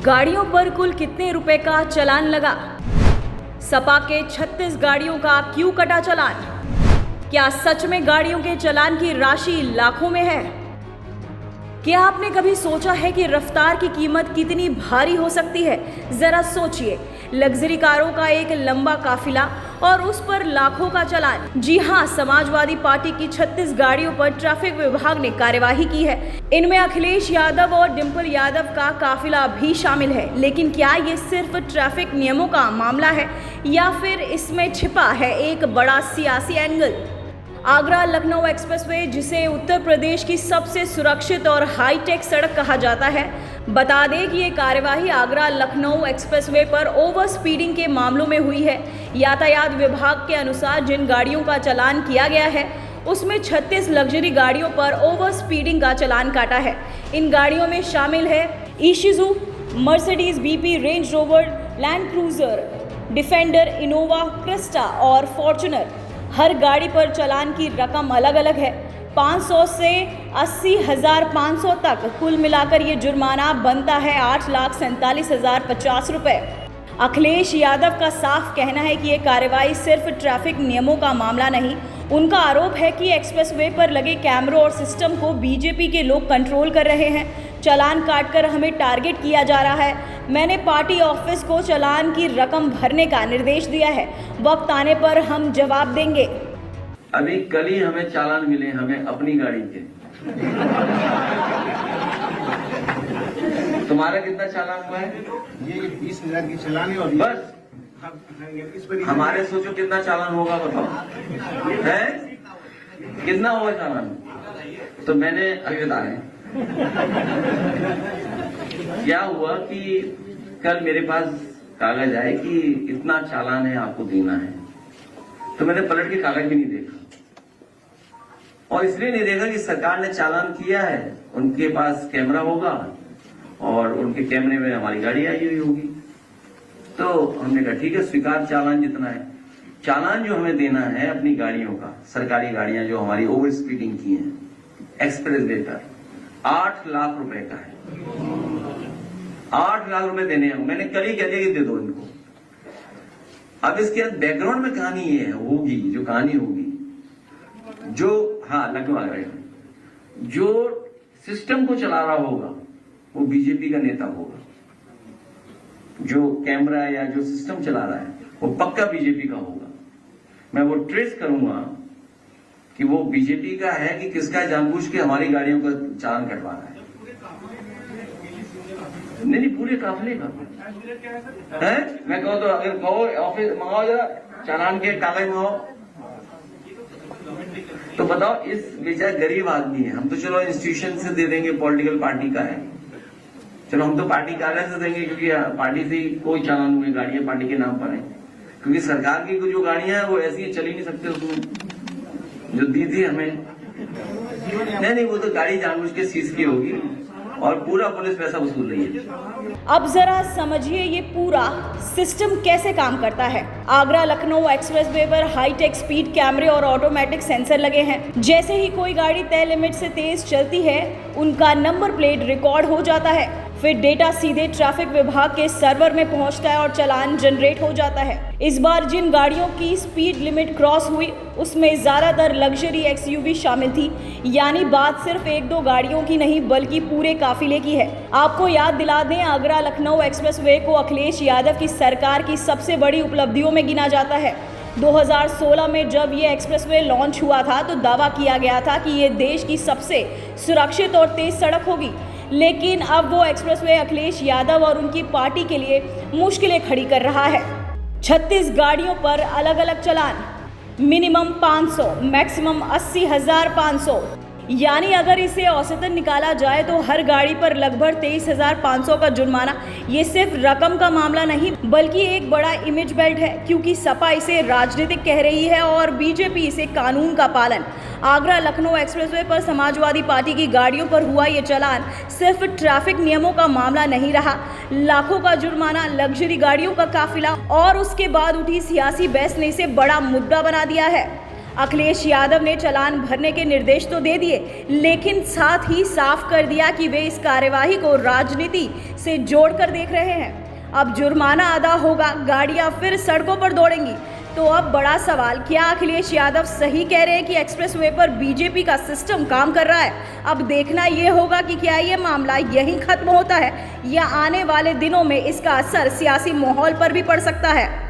गाड़ियों पर कुल कितने रुपए का चालान लगा? सपा के 36 गाड़ियों का क्यों कटा चालान? क्या सच में गाड़ियों के चालान की राशि लाखों में है? क्या आपने कभी सोचा है कि रफ्तार की कीमत कितनी भारी हो सकती है? जरा सोचिए, लग्जरी कारों का एक लंबा काफिला और उस पर लाखों का चालान। जी हां, समाजवादी पार्टी की 36 गाड़ियों पर ट्रैफिक विभाग ने कार्यवाही की है। इनमें अखिलेश यादव और डिंपल यादव का काफिला भी शामिल है। लेकिन क्या ये सिर्फ ट्रैफिक नियमों का मामला है या फिर इसमें छिपा है एक बड़ा सियासी एंगल? आगरा लखनऊ एक्सप्रेसवे, जिसे उत्तर प्रदेश की सबसे सुरक्षित और हाईटेक सड़क कहा जाता है, बता दें कि ये कार्यवाही आगरा लखनऊ एक्सप्रेसवे पर ओवर स्पीडिंग के मामलों में हुई है। यातायात विभाग के अनुसार जिन गाड़ियों का चालान किया गया है उसमें 36 लग्जरी गाड़ियों पर ओवर स्पीडिंग का चालान काटा है। इन गाड़ियों में शामिल है Isuzu, Mercedes BP, Range Rover, Land Cruiser, Defender, Innova, Crysta और फॉर्च्यूनर। हर गाड़ी पर चालान की रकम अलग अलग है, 500 से 80,500 तक। कुल मिलाकर ये जुर्माना बनता है 8,47,050 रुपये। अखिलेश यादव का साफ कहना है कि ये कार्रवाई सिर्फ ट्रैफिक नियमों का मामला नहीं। उनका आरोप है कि एक्सप्रेसवे पर लगे कैमरों और सिस्टम को बीजेपी के लोग कंट्रोल कर रहे हैं। चालान काटकर हमें टारगेट किया जा रहा है। मैंने पार्टी ऑफिस को चालान की रकम भरने का निर्देश दिया है। वक्त आने पर हम जवाब देंगे। अभी कल ही हमें चालान मिले, हमें अपनी गाड़ी के। तुम्हारा कितना चालान हुआ है? ये 20,000 की चालान है। और बस हमारे सोचो कितना चालान होगा, बताओ है कितना होगा चालान? तो मैंने अभी बता रहे क्या हुआ कि कल मेरे पास कागज आए कि इतना चालान है, आपको देना है। तो मैंने पलट के कागज भी नहीं देखा, और इसलिए नहीं देखा कि सरकार ने चालान किया है, उनके पास कैमरा होगा और उनके कैमरे में हमारी गाड़ी आई हुई होगी। तो हमने कहा ठीक है, स्वीकार चालान जितना है। चालान जो हमें देना है अपनी गाड़ियों का, सरकारी गाड़ियां जो हमारी ओवर स्पीडिंग की हैं एक्सप्रेस वे पर, 8 लाख रुपए का है। 8 लाख रुपए देने हैं। मैंने कल ही कह दिया कि दे दो इनको। अब इसके बैकग्राउंड में कहानी ये होगी, जो कहानी होगी, जो लखनऊ आ रहे हैं, जो सिस्टम को चला रहा होगा वो बीजेपी का नेता होगा। जो कैमरा या जो सिस्टम चला रहा है वो पक्का बीजेपी का होगा। मैं वो ट्रेस करूंगा कि वो बीजेपी का है कि किसका, जानबूझ के हमारी गाड़ियों का चालान कटवा रहा है। नहीं, पूरे काफिले का है। मैं कहूँ तो अगर कहो ऑफिस मंगाओ, जरा चालान के कागज मंगाओ, तो बताओ इस बेचारा गरीब आदमी है। हम तो चलो इंस्टीट्यूशन से दे देंगे, पॉलिटिकल पार्टी का है, चलो हम तो पार्टी कार्यालय से देंगे, क्योंकि पार्टी से कोई चालान हुए गाड़ियां पार्टी के नाम पर है। क्योंकि सरकार की जो गाड़ियां हैं वो ऐसी चल ही नहीं सकते, उसमें जो दी थी हमें। नहीं, वो तो गाड़ी जानबूझ के सीज की होगी और पूरा पुलिस पैसा वसूल रही है। अब जरा समझिए ये पूरा सिस्टम कैसे काम करता है। आगरा लखनऊ एक्सप्रेसवे पर हाईटेक स्पीड कैमरे और ऑटोमेटिक सेंसर लगे हैं। जैसे ही कोई गाड़ी तय लिमिट से तेज चलती है, उनका नंबर प्लेट रिकॉर्ड हो जाता है। फिर डेटा सीधे ट्रैफिक विभाग के सर्वर में पहुंचता है और चालान जनरेट हो जाता है। इस बार जिन गाड़ियों की स्पीड लिमिट क्रॉस हुई उसमें ज्यादातर लग्जरी XUV शामिल थी। यानी बात सिर्फ 1-2 गाड़ियों की नहीं बल्कि पूरे काफिले की है। आपको याद दिला दें, आगरा लखनऊ एक्सप्रेसवे को अखिलेश यादव की सरकार की सबसे बड़ी उपलब्धियों में गिना जाता है। 2016 में जब ये एक्सप्रेसवे लॉन्च हुआ था तो दावा किया गया था कि ये देश की सबसे सुरक्षित और तेज सड़क होगी। लेकिन अब वो एक्सप्रेसवे अखिलेश यादव और उनकी पार्टी के लिए मुश्किलें खड़ी कर रहा है। 36 गाड़ियों पर अलग अलग चालान, मिनिमम 500, मैक्सिमम 80,500। यानी अगर इसे औसतन निकाला जाए तो हर गाड़ी पर लगभग 23,500 का जुर्माना। ये सिर्फ रकम का मामला नहीं बल्कि एक बड़ा इमेज बेल्ट है, क्योंकि सपा इसे राजनीतिक कह रही है और बीजेपी इसे कानून का पालन। आगरा लखनऊ एक्सप्रेसवे पर समाजवादी पार्टी की गाड़ियों पर हुआ ये चालान सिर्फ ट्रैफिक नियमों का मामला नहीं रहा। लाखों का जुर्माना, लग्जरी गाड़ियों का काफिला और उसके बाद उठी सियासी बहस ने इसे बड़ा मुद्दा बना दिया है। अखिलेश यादव ने चालान भरने के निर्देश तो दे दिए, लेकिन साथ ही साफ कर दिया कि वे इस कार्यवाही को राजनीति से जोड़कर देख रहे हैं। अब जुर्माना अदा होगा, गाड़ियां फिर सड़कों पर दौड़ेंगी। तो अब बड़ा सवाल, क्या अखिलेश यादव सही कह रहे हैं कि एक्सप्रेसवे पर बीजेपी का सिस्टम काम कर रहा है? अब देखना यह होगा कि क्या ये मामला यहीं खत्म होता है या आने वाले दिनों में इसका असर सियासी माहौल पर भी पड़ सकता है।